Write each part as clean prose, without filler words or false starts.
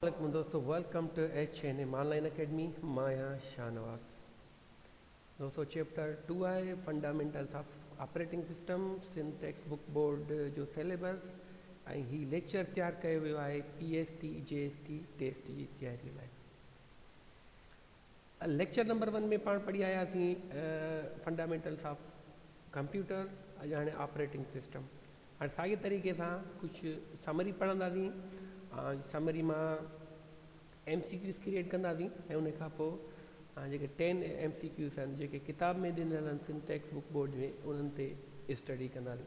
वालेकुम दोस्तों, welcome to H&M online academy. Maya Shahnawaz. दोस्तों चैप्टर 2 आहे फंडामेंटल्स ऑफ ऑपरेटिंग सिस्टम सिंटेक्स बुक बोर्ड जो सिलेबस ऐं ही लेक्चर तैयार कयो वियो आहे PST JST टेस्ट जी तयारी लाइ। लेक्चर नंबर 1 में पाण पढ़ी आयासीं फंडामेंटल्स ऑफ कंप्यूटर, अॼु हाणे ऑपरेटिंग सिस्टम। हाणे साॻे तरीक़े सां कुझु समरी पढ़ंदासीं, समरी मां MCQs क्रिएट कंदासीं ऐं उन खां पोइ जेके 10 MCQs आहिनि जेके किताब में ॾिनल आहिनि सिंटेक्स बुक बोर्ड में, उन्हनि ते स्टडी कंदासीं।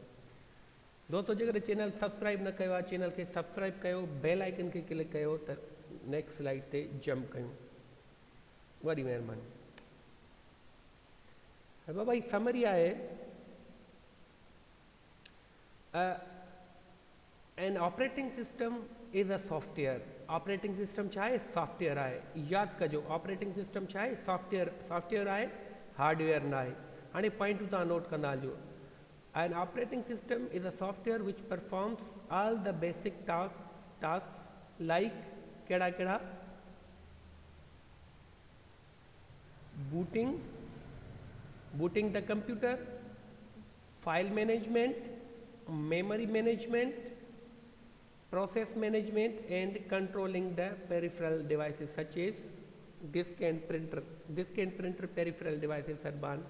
दोस्तों जेकॾहिं चैनल सब्सक्राइब न कयो आहे, चैनल खे सब्सक्राइब कयो, बेल आइकन खे क्लिक कयो त नेक्स्ट स्लाइड ते जंप कयूं। वॾी महिरबानी। बाबा ही समरी आहे, N operating system is a software. Operating system छा आहे? सॉफ्टवेयर आहे। यादि कजो, ऑपरेटिंग सिस्टम छा आहे? सॉफ्टवेयर आहे, हार्डवेयर न आहे। हाणे पॉइंटूं तव्हां नोट कंदा हलिजो। An operating system is a software which performs all the basic task like कहिड़ा कहिड़ा? booting the computer, file management, memory management, process management, and controlling the peripheral devices such as disk and printer peripheral devices सर्बान।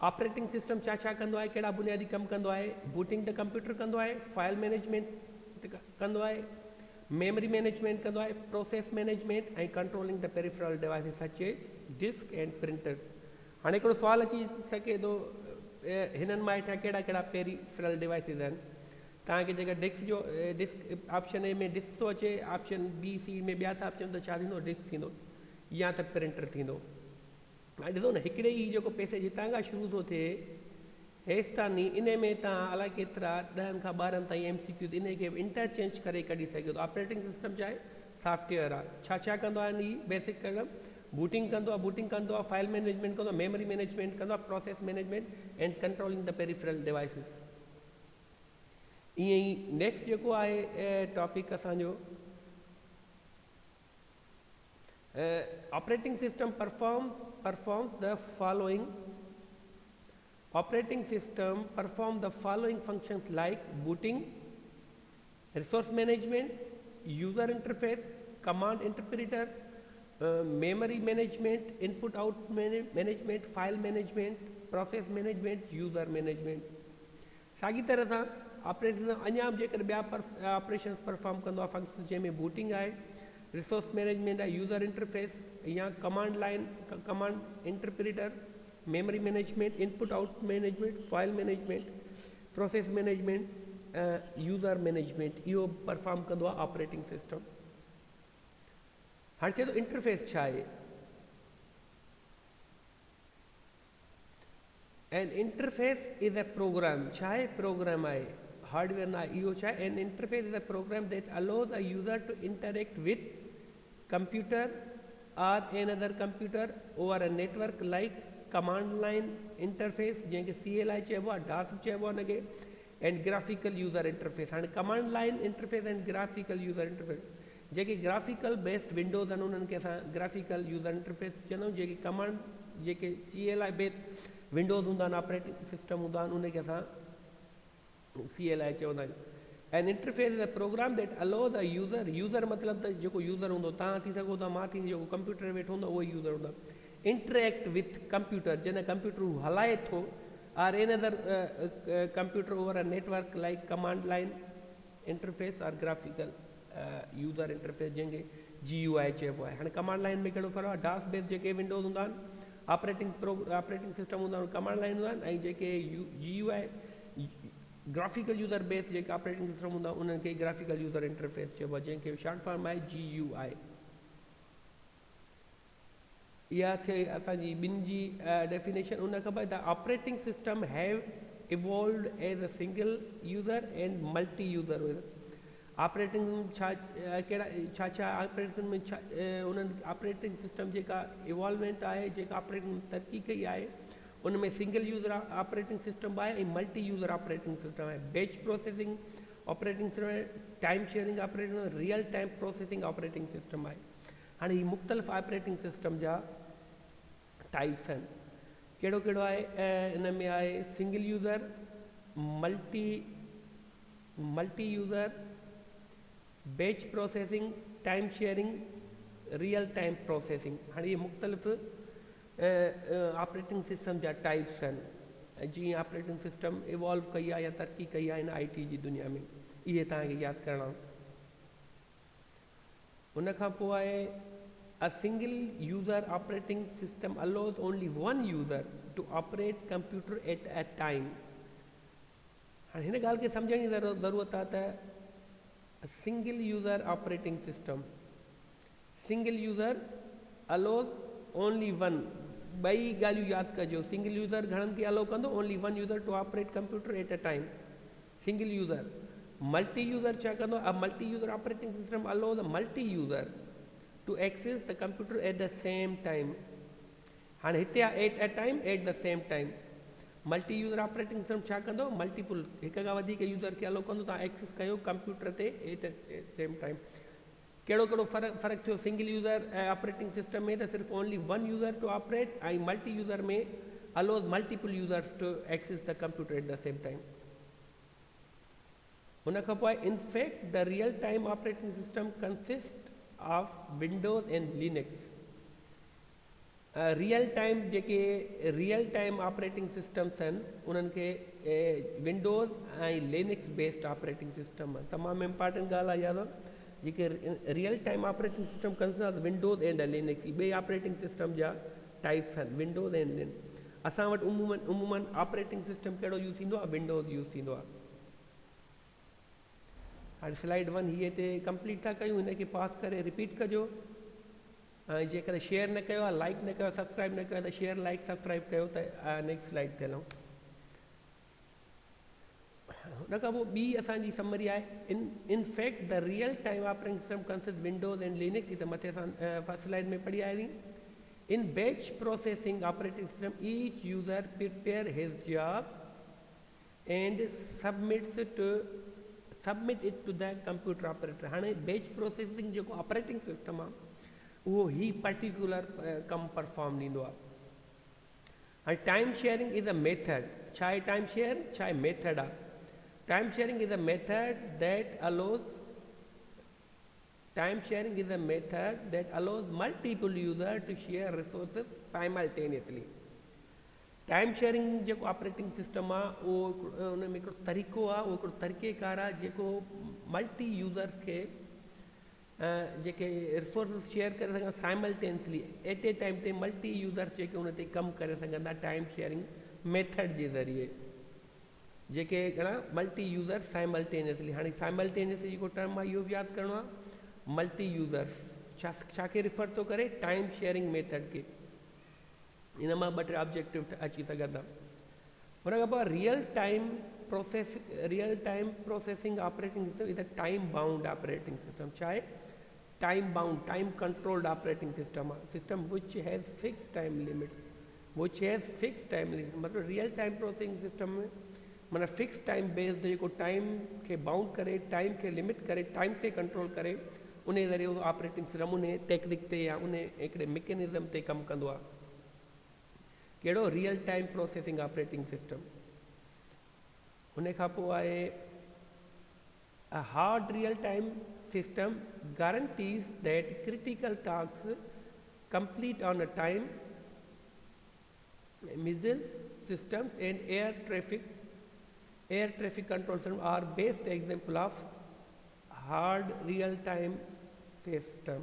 Operating system छा छा कंदो आहे, कहिड़ा बुनियादी कम कंदो आहे? बूटिंग द कंप्यूटर कंदो आहे, फाइल मैनेजमेंट कंदो आहे, मेमोरी मैनेजमेंट कंदो आहे, प्रोसेस मैनेजमेंट ऐं controlling the peripheral devices such as disk and printer. हाणे हिकिड़ो सुवाल अची सघे थो, हिननि मां हेठां कहिड़ा कहिड़ा पेरिफेरल डिवाइसिस आहिनि? तव्हांखे जेका डिस्क ऑप्शन ए में डिस्क थो अचे, ऑप्शन बी सी में ॿिया था ऑप्शन, त छा थींदो? डिस्क थींदो या त प्रिंटर थींदो। हाणे ॾिसो न, हिकिड़े ई जेको पैसेज हितां खां शुरू थो थिए हेसि ताईं, इन में तव्हां अलाए केतिरा 10 खां 12 ताईं MCQ इन खे इंटरचेंज करे कढी सघो था। ऑपरेटिंग सिस्टम छा आहे? सॉफ्टवेयर आहे। छा छा कंदो आहे? ही बेसिक कदम बूटिंग कंदो आहे, फाइल मैनेजमेंट कंदो आहे, मेमोरी मैनेजमेंट कंदो आहे, process management and controlling the peripheral devices. ईअं ई नेक्स्ट जेको आहे टॉपिक असांजो, operating system performs the following. Operating system perform the following functions like booting, resource management, user interface, command interpreter, memory management, input out management, file management, process management, user management। साॻी तरह सां operating system अञा बि जेकर ॿिया operation perform कंदो आहे function, जंहिंमें बूटिंग आहे, रिसोर्स मैनेजमेंट आहे, यूज़र इंटरफेस या command line command interpreter, memory management, input out management, file management, process management, user management, इहो परफॉर्म कंदो आहे ऑपरेटिंग सिस्टम। हाणे चए थो इंटरफेस छा आहे? An interface is a program. छा आहे? प्रोग्राम आहे, हार्डवेयर न आहे। इहो छा आहे? An interface is a program that allows a user to interact with computer or another computer over a network like command line interface, जंहिंखे CLI चइबो आहे, DOS चइबो आहे हुनखे, एंड ग्राफिकल यूज़र इंटरफेस। हाणे command line interface and graphical user interface, जेके graphical based Windows आहिनि उन्हनि खे असां ग्राफिकल यूज़र इंटरफेस चवंदा आहियूं। जेके कमांड जेके CLI बेस्ड विंडोज़ हूंदा आहिनि, ऑपरेटिंग सिस्टम हूंदा आहिनि, उनखे असां CLI चवंदा आहियूं। An interface is a program that allows a user मतिलबु त जेको यूज़र हूंदो, तव्हां थी सघो था, मां थी, जेको कंप्यूटर वेठो हूंदो उहो यूज़र हूंदा। इंटरेक्ट विथ कंप्यूटर, जॾहिं कंप्यूटर हू हलाए थो, or an other computer over a network like command line interface or graphical user interface, जंहिंखे GUI चइबो आहे। हाणे कमांड लाइन में कहिड़ो फ़र्क़ु आहे? डास बेस्ड जेके विंडोज़ हूंदा आहिनि, ऑपरेटिंग सिस्टम हूंदा आहिनि, कमांड लाइन हूंदा आहिनि, ऐं जेके GUI ग्राफिकल यूज़र बेस जेके ऑपरेटिंग सिस्टम हूंदा उन्हनि खे ग्राफिकल यूज़र इंटरफेस चइबो आहे, जंहिंखे शॉर्ट फॉर्म आहे GUI। इहा थिए असांजी ॿिनि जी डेफिनेशन। उन खां पोइ the operating system have evolved as a single user and multi user. Operating छा कहिड़ा छा ऑपरेटिंग में छा उन्हनि ऑपरेटिंग सिस्टम जेका इवॉल्वमेंट आहे, जेका ऑपरेटिंग तरक़ी कई आहे, उनमें सिंगल यूज़र ऑपरेटिंग सिस्टम आहे ऐं मल्टी यूज़र ऑपरेटिंग सिस्टम आहे। Batch processing operating system time sharing operating real time processing operating system आहे। हाणे ही मुख़्तलिफ़ ऑपरेटिंग सिस्टम जा टाइप्स आहिनि। कहिड़ो कहिड़ो आहे, इन में आहे single user, multi user, batch processing, time sharing, real time processing. हाणे ये मुख़्तलिफ़ ऑपरेटिंग सिस्टम जा टाइप्स आहिनि। जीअं ऑपरेटिंग सिस्टम इवॉल्व कई आहे या तरक़ी कई आहे इन IT जी दुनिया में, इहे तव्हांखे यादि करणा। उन खां पोइ आहे a single user operating system allows only one user to operate computer at a time. हाणे हिन ॻाल्हि खे सम्झण जी ज़रूरत आहे त single user operating system, single user allows only one, ॿई ॻाल्हियूं यादि कजो। सिंगल यूज़र घणनि खे अलो कंदो, only one user to operate computer at a time, single user. Multi user छा कंदो, a multi user operating system allows a multi user to access the computer at the same time. हाणे हिते आहे at a time, at the same time. Multi user operating system छा कंदो, multiple हिक खां वधीक यूज़र खे अलो कंदो, तव्हां एक्सेस कयो कंप्यूटर ते एट अ सेम टाइम। कहिड़ो कहिड़ो फ़र्क़ु थियो सिंगल यूज़र ऑपरेटिंग सिस्टम में, त सिर्फ़ु only one user to operate, ऐं मल्टी यूज़र में allows multiple users to access the computer at the same time. उन खां पोइ in fact the real time operating system consist of Windows and Linux. Real time जेके real time operating systems आहिनि उन्हनि खे Windows ऐं Linux based operating system आहे। तमामु इम्पॉर्टेंट ॻाल्हि आहे यादि, जेके real time operating system consist of Windows and Linux, ॿिए ऑपरेटिंग सिस्टम जा टाइप्स आहिनि, विंडोज़ एंड लिनक्स। असां वटि उमूमन ऑपरेटिंग सिस्टम कहिड़ो यूज़ थींदो आहे, विंडोज़ यूज़ थींदो आहे। हाणे स्लाइड 1 हीअ हिते कंप्लीट था कयूं, हिनखे पास करे रिपीट कजो। ऐं जेकर शेयर न कयो आहे, लाइक न कयो आहे, सब्सक्राइब न कयो आहे, त शेयर लाइक सब्सक्राइब कयो त नेक्स्ट स्लाइड ते हलूं। हुन खां पोइ ॿी असांजी समरी आहे, in fact the real time operating system consist Windows and Linux. ही त मथे असां फर्स्ट स्लाइड में पढ़ी आया आहियूं। In batch processing operating system each user prepare his job and submit it to the computer operator. हाणे बैच प्रोसेसिंग जेको ऑपरेटिंग सिस्टम आहे उहो ही पर्टिकुलर कमु परफॉर्म ॾींदो आहे। हाणे time sharing is a method. छा आहे टाइम शेयर, छा आहे मेथड आहे। Time sharing is a method that allows multiple user to share resources simultaneously. Time sharing जेको ऑपरेटिंग सिस्टम आहे उहो उन में हिकिड़ो तरीक़ो आहे, उहो हिकिड़ो तरीक़ेकार आहे जेको मल्टी यूज़र्स खे जेके रिसोर्सिस शेयर करे सघनि साइमल्टेनियसली एट ए टाइम ते मल्टी यूज़र्स जेके उन ते कमु करे सघंदा टाइम शेयरिंग मेथड जे ज़रिए, जेके घणा मल्टी यूज़र साइमल्टेनियसली। हाणे साइमल्टेनियसली जेको टर्म आहे इहो बि यादि करिणो आहे। मल्टी यूज़र्स छा खे रिफर थो करे, टाइम शेयरिंग मेथड खे। इन मां ॿ टे ऑब्जेक्टिव अची सघंदा। हुन खां पोइ real time processing operating system is a time bound operating system. छा आहे, time bound, time controlled operating system आहे। System which has fix time limits, मतिलबु रियल टाइम प्रोसेसिंग सिस्टम में माना फिक्स टाइम बेस्ड जेको टाइम खे bound करे, time खे लिमिट करे, टाइम ते कंट्रोल करे, उन ज़रिए उहो ऑपरेटिंग सिस्टम उन टेक्निक ते या उन हिकिड़े मैकेनिज़म ते कमु कंदो आहे। कहिड़ो, real time processing operating system. उन खां पोइ आहे a hard real time system guarantees that critical tasks complete on a time. Missiles systems and air traffic control system are best example of hard real time system.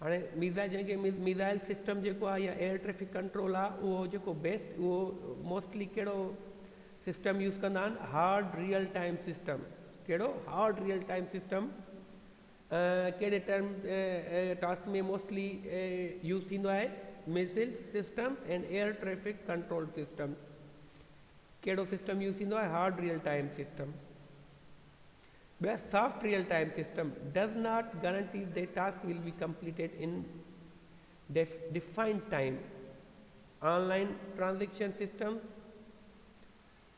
हाणे missile system जेको आहे या air traffic control आहे उहो जेको best, उहो mostly कहिड़ो system use कंदा आहिनि, हार्ड रियल टाइम सिस्टम। कहिड़ो, हार्ड रियल टाइम सिस्टम। कहिड़े टास्क में मोस्टली यूज़ थींदो आहे, missile system and air traffic control system. कहिड़ो सिस्टम यूज़ थींदो आहे, hard real time system. Where soft real-time system does not guarantee that task will be completed in defined time. Online transaction systems,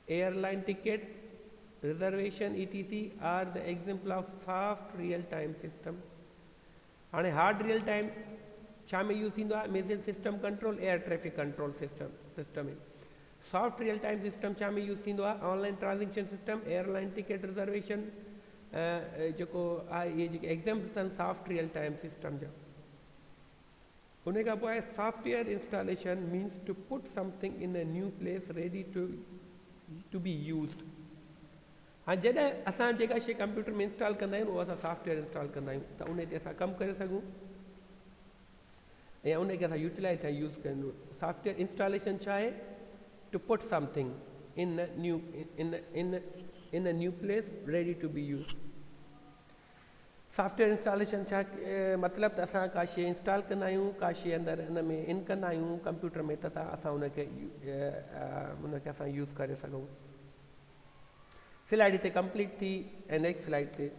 airline tickets, reservation etc are the example of soft real time system. हाणे hard real time छा में use थींदो आहे? Missile system control, air traffic control system में. Soft real time system छा में use थींदो आहे? Online transaction system, airline ticket reservation, जेको आहे इहे जेके एग्जाम्पल्स आहिनि सॉफ्ट रियल टाइम सिस्टम जा. उन खां पोइ आहे software installation means to put something in a new place ready to be used. हाँ, जॾहिं असां जेका शइ कंप्यूटर में इंस्टॉल कंदा आहियूं उहो असां सॉफ्टवेयर इंस्टॉल कंदा आहियूं त उन ते असां कमु करे सघूं ऐं उनखे असां यूटिलाइज़ ऐं यूज़ कयूं. सॉफ्टवेयर इंस्टॉलेशन छा आहे? Two put something in a new place ready to be use. Software installation छा मतिलबु त असां का शइ इंस्टॉल कंदा आहियूं, का शइ अंदरि हिन में इन कंदा आहियूं कंप्यूटर में त असां उनखे असां यूज़ करे सघूं. स्लाइड हिते कंप्लीट थी ऐं नेक्स्ट स्लाइड ते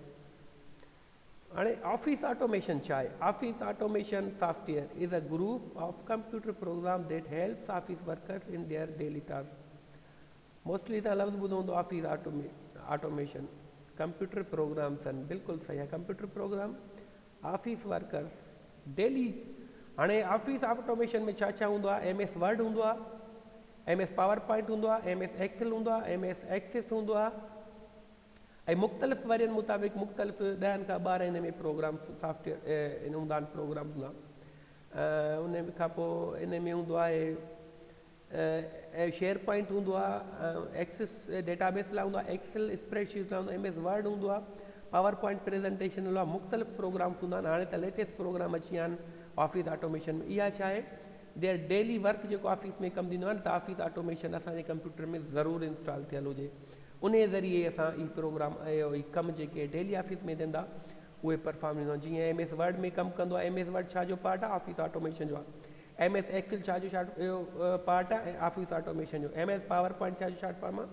हाणे ऑफिस ऑटोमेशन छा आहे? Office automation software is a group of computer program that helps office workers in their daily task. Mostly तव्हां लफ़्ज़ ॿुधो हूंदो ऑफिस ऑटोमेशन. कंप्यूटर प्रोग्राम्स आहिनि, बिल्कुलु सही आहे. Computer program office workers daily. हाणे ऑफिस ऑटोमेशन में छा छा हूंदो आहे? MS वर्ड हूंदो आहे, MS पावर पॉइंट हूंदो आहे, MS एक्सेल हूंदो आहे, MS एक्सेस हूंदो आहे ऐं मुख़्तलिफ़ वरीअनि मुताबिक़ मुख़्तलिफ़ 10 खां 12 हिन में प्रोग्राम सॉफ्टवेयर इन हूंदा आहिनि प्रोग्राम हूंदा. उन खां पोइ इन में हूंदो आहे शेयर पॉइंट हूंदो आहे, एक्सेस डेटाबेस लाइ हूंदो आहे, एक्सेल स्प्रेडशीट लाइ हूंदो आहे, MS वर्ड हूंदो आहे, पावर पॉइंट प्रेज़ेंटेशन लाइ मुख़्तलिफ़ प्रोग्राम हूंदा आहिनि. हाणे त लेटेस्ट प्रोग्राम अची विया आहिनि ऑफिस ऑटोमेशन में. इहा छा आहे? देयर डेली वर्क जेको ऑफिस में कमु थींदो आहे न त ऑफिस ऑटोमेशन असांजे कंप्यूटर में ज़रूरु इंस्टॉल थियल हुजे. उन ज़रिए असां ई प्रोग्राम हीअ कमु जेके डेली ऑफिस में थींदा उहे परफॉर्म थींदो आहे. जीअं MS वर्ड में कमु कंदो आहे, MS वर्ड छा जो पार्ट आहे? ऑफिस ऑटोमेशन जो आहे. MS एक्सेल छा जो पार्ट आहे? ऑफिस ऑटोमेशन जो. MS पावर पॉइंट छा जो शॉर्ट फॉर्म आहे?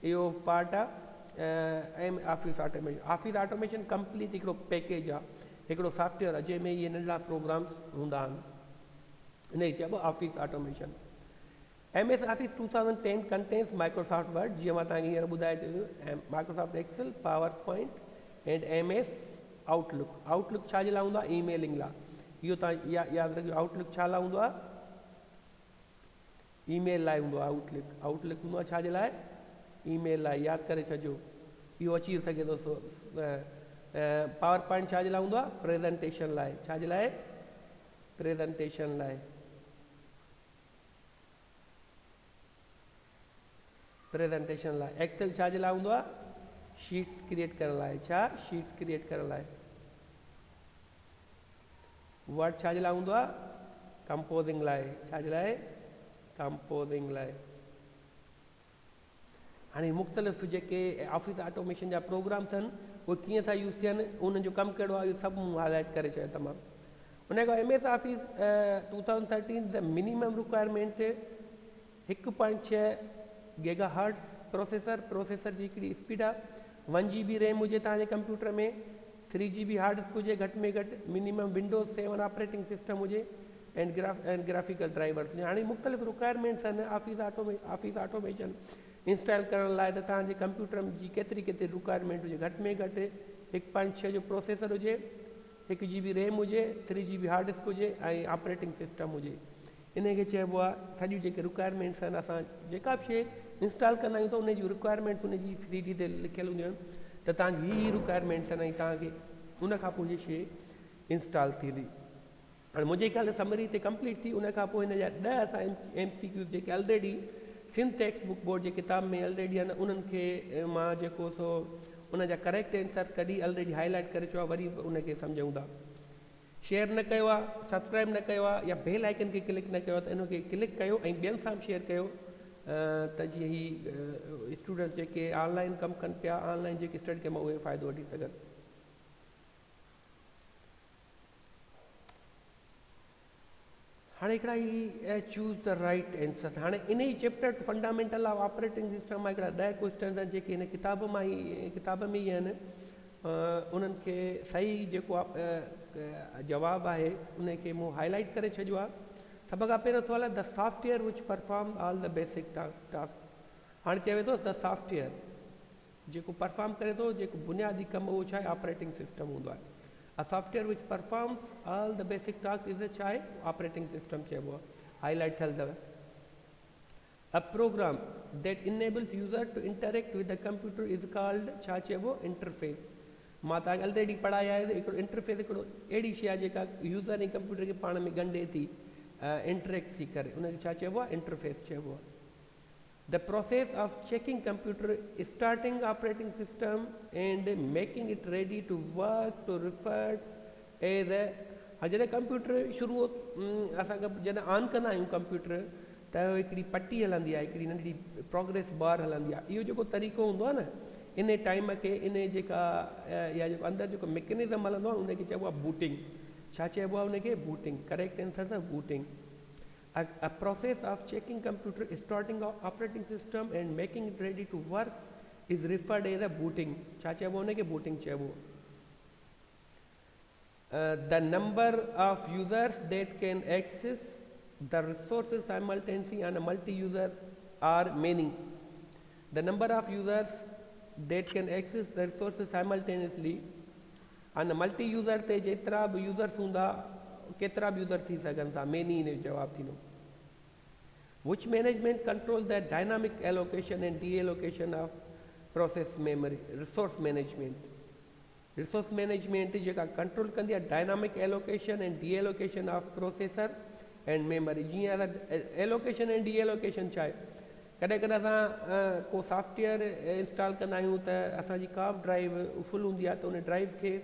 इहो पार्ट आहे office automation. Office automation complete हिकिड़ो पैकेज आहे, हिकिड़ो सॉफ्टवेयर आहे जंहिंमें इहे नंढा प्रोग्राम्स हूंदा आहिनि. इन खे चइबो office automation. MS Office 2010 contains Microsoft Word, जीअं मां तव्हांखे हींअर ॿुधाए चयो, Microsoft Excel, power point and MS outlook. Outlook छा जे लाइ हूंदो आहे? ईमेलिंग लाइ. इहो तव्हां यादि रखियो. आउटलुक छा लाइ हूंदो आहे? ईमेल लाइ हूंदो आहे. आउटलुक हूंदो आहे छा जे लाइ? ईमेल लाइ. यादि करे छॾिजो, इहो अची सघे थो. पावर पॉइंट छा जे लाइ हूंदो आहे? प्रेज़ेंटेशन लाइ. छा जे लाइ? प्रेज़ेंटेशन लाइ. प्रेज़ेंटेशन लाइ. एक्सेल छा जे लाइ हूंदो आहे? शीट्स क्रिएट करण लाइ. छा? शीट्स क्रिएट करण लाइ. वर्ड छा जे लाइ हूंदो आहे? कंपोज़िंग लाइ. छा जे लाइ? कंपोज़िंग लाइ. हाणे मुख़्तलिफ़ जेके ऑफिस ऑटोमेशन जा प्रोग्राम्स आहिनि उहे कीअं था यूज़ थियनि, उन्हनि जो कमु कहिड़ो आहे, इहो सभु मूं हाईलाइट करे छॾियो तमामु. उन खां MS office 2013 the minimum requirement 1.6 GHz processor जी हिकिड़ी स्पीड आहे. 1 GB रैम हुजे तव्हांजे कंप्यूटर में, 3 GB हार्ड डिस्क हुजे घटि में घटि, मिनिमम विंडोज़ 7 ऑपरेटिंग सिस्टम हुजे एंड ग्राफिकल ड्राइवर्स हुजे. हाणे मुख़्तलिफ़ रिक्वायरमेंट्स आहिनि ऑफिस ऑटोमेशन इंस्टॉल करण लाइ. त तव्हांजे कंप्यूटर जी केतिरी रिक्वायरमेंट हुजे? घटि में घटि 1.6 जो प्रोसेसर हुजे, 1 GB रैम हुजे, 3 GB हार्ड डिस्क हुजे ऐं ऑपरेटिंग सिस्टम हुजे. इन खे चइबो आहे सॼियूं जेके रिक्वायरमेंट्स आहिनि. असां जेका बि शइ इंस्टॉल कंदा आहियूं त उन जूं रिक्वायरमेंट्स उन जी CD ते लिखियलु हूंदियूं आहिनि त तव्हांजी हीअ रिक्वायरमेंट्स आहिनि ऐं तव्हांखे उन खां पोइ इहा शइ इंस्टॉल थींदी. हाणे मुंहिंजे ख़्याल समरी हिते कंप्लीट थी. उन खां पोइ हिन जा 10 असां MCQ जेके already Sindh text book board जे किताब में ऑलरेडी आहिनि, उन्हनि खे मां जेको सो उन जा करेक्ट आंसर कढी ऑलरेडी हाईलाइट करे छॾियो आहे. वरी उनखे सम्झूं था. शेयर न कयो आहे, सब्सक्राइब न कयो आहे या बेल आइकन खे क्लिक न कयो आहे त इनखे क्लिक कयो ऐं ॿियनि सां बि शेयर कयो त जीअं ही स्टूडेंट्स जेके ऑनलाइन कमु कनि पिया, ऑनलाइन जेके स्टडी कनि उहे फ़ाइदो वठी सघनि. हाणे हिकिड़ा ई चूज़ द राइट आंसर. हाणे इन ई chapter fundamental of operating system मां हिकिड़ा 10 क्वेश्चन आहिनि जेके हिन किताब में ई आहिनि. उन्हनि खे सही जेको जवाबु आहे उनखे मूं हाईलाइट करे छॾियो आहे. सभ खां पहिरियों सुवालु आहे the software which perform all the basic task. हाणे चवे थो द सॉफ्टवेयर जेको परफॉर्म करे थो, जेको बुनियादी कमु उहो छा आहे, ऑपरेटिंग सिस्टम हूंदो आहे. A software which performs all the basic task is छा आहे, ऑपरेटिंग सिस्टम चइबो आहे. हाईलाइट थियल अथव. A program that enables user to interact with the computer is called छा चइबो, इंटरफेस. मां तव्हांखे ऑलरेडी पढ़ाया आहे. हिकिड़ो इंटरफेस हिकिड़ो अहिड़ी शइ आहे जेका यूज़र ऐं कंप्यूटर खे पाण में ॻंढे थी, इंटरेक्ट थी करे, उनखे छा चइबो आहे, इंटरफेस चइबो आहे. The process of checking computer, starting operating system and making it ready to work to refer as a जॾहिं कंप्यूटर शुरू असांखे जॾहिं ऑन कंदा आहियूं कंप्यूटर त हिकिड़ी पटी हलंदी आहे, हिकिड़ी नंढी प्रोग्रेस बार हलंदी आहे. इहो जेको तरीक़ो हूंदो आहे न, इन टाइम खे इन जेका या जेको अंदरि जेको मैकेनिज़म हलंदो आहे उनखे चइबो आहे बूटिंग. छा चइबो आहे उनखे, बूटिंग. करेक्ट आंसर अथव booting. A process of checking computer, starting of operating system and making it ready to work is referred as a booting. छा चइबो उनखे, बूटिंग चइबो. The number of users that can access the resources simultaneously on a multi-user are many. The number of users that can access the resources simultaneously on a multi-user ते जेतिरा बि users हूंदा, केतिरा बि यूज़र थी सघनि था, मेनी इन जो जवाबु थींदो. Which management controls the dynamic allocation and deallocation of process memory? Resource management. Resource management जेका कंट्रोल कंदी आहे dynamic allocation and D allocation of processor and memory. जीअं असां एलोकेशन एंड डी एलोकेशन छा आहे, कॾहिं कॾहिं असां को सॉफ्टवेयर इंस्टॉल कंदा आहियूं त असांजी का बि ड्राइव फुल हूंदी आहे त उन ड्राइव खे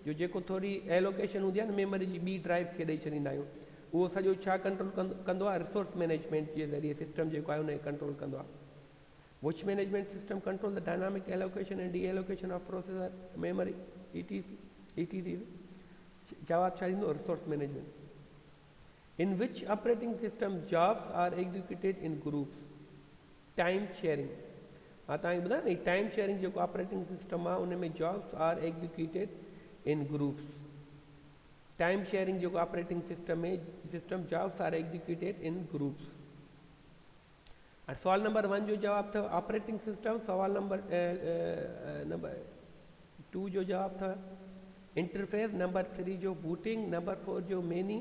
जो जेको थोरी एलोकेशन हूंदी आहे न मेमरी जी, ॿी ड्राइव खे ॾेई छॾींदा आहियूं. उहो सॼो छा कंट्रोल कंदो आहे, रिसोर्स मैनेजमेंट जे ज़रिए सिस्टम जेको आहे उनखे कंट्रोल कंदो आहे. Which management system control the dynamic allocation and deallocation of processor, memory, etc. जवाब छा ईंदो, resource management. In which operating system jobs are executed in groups? Time sharing. मां तव्हांखे ॿुधायां न, टाइम शेयरिंग जेको ऑपरेटिंग सिस्टम आहे उन में jobs are executed in groups. Time sharing जेको ऑपरेटिंग सिस्टम में system jobs are executed in groups. सवाल नंबर 1 जो जवाब था ऑपरेटिंग सिस्टम. सवाल नंबर 2 जो जवाब था इंटरफेस. नंबर 3 जो बूटिंग. नंबर 4 जो मेनी.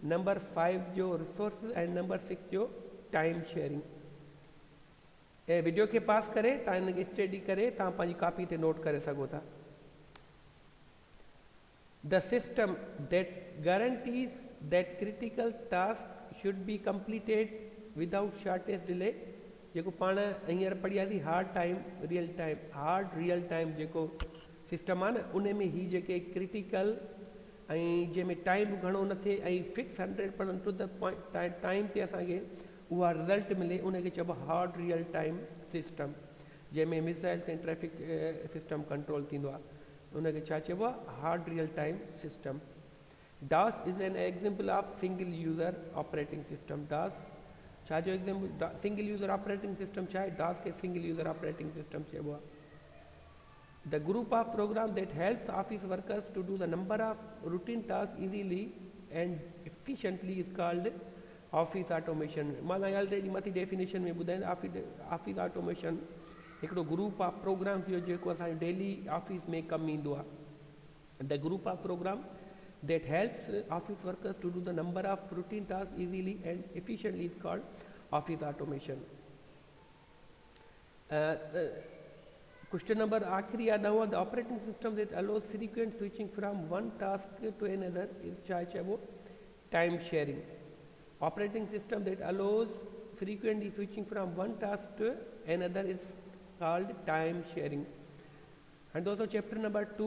नंबर 5 जो रिसोर्स एंड नंबर 6 जो टाइम शेयरिंग. वीडियो खे पास करे तव्हां हिनखे स्टडी करे तव्हां पंहिंजी कॉपी ते नोट करे सघो था. The system that guarantees that critical task should be completed without shortest delay. जेको पाण हींअर पढ़ियासीं हार्ड टाइम रियल टाइम जेको सिस्टम आहे न, उन में ही जेके क्रिटिकल ऐं जंहिंमें टाइम घणो न थिए ऐं fix 100% to the point time ते असांखे उहा रिज़ल्ट मिले, उनखे चइबो हार्ड रियल टाइम सिस्टम. जंहिंमें मिसाइल्स ऐं ट्रैफिक सिस्टम कंट्रोल थींदो आहे, उनखे छा चइबो आहे, hard real time system. DOS is an example of single user operating system. DOS छा जो example, single user operating system छा आहे, DOS खे सिंगल यूज़र ऑपरेटिंग सिस्टम चइबो आहे. The group of program that helps office workers to do the number of routine tasks easily and efficiently is called office automation. मां तव्हांखे already मथी definition में ॿुधायां. ऑफिस ऑटोमेशन हिकिड़ो group of program थियो जेको असांजे डेली ऑफिस में कमु ईंदो आहे. The group of program that helps office workers to do the number of routine tasks easily and efficiently is called office automation. Question number आखिरी याद हुआ. The operating system that allows frequent switching from one task to another is चइबो time sharing. Operating system that allows frequently switching from one task to another is called time sharing. And also chapter number 2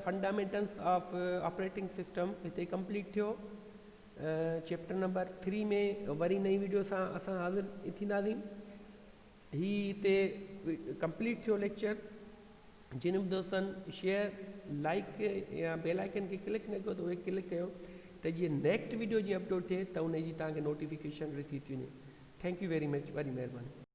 fundamentals of operating system हिते complete थियो. Chapter number 3 में वरी नई video सां असां हाज़िर थींदासीं. ही हिते कंप्लीट थियो लेक्चर. जिन बि दोस्तनि शेयर लाइक या बेल आइकन खे क्लिक न कयो त उहे क्लिक कयो त जीअं नेक्स्ट वीडियो जी अपलोड थिए त उन जी तव्हांखे नोटिफिकेशन रिसीव थी वञे. Thank U very much. वरी महिरबानी.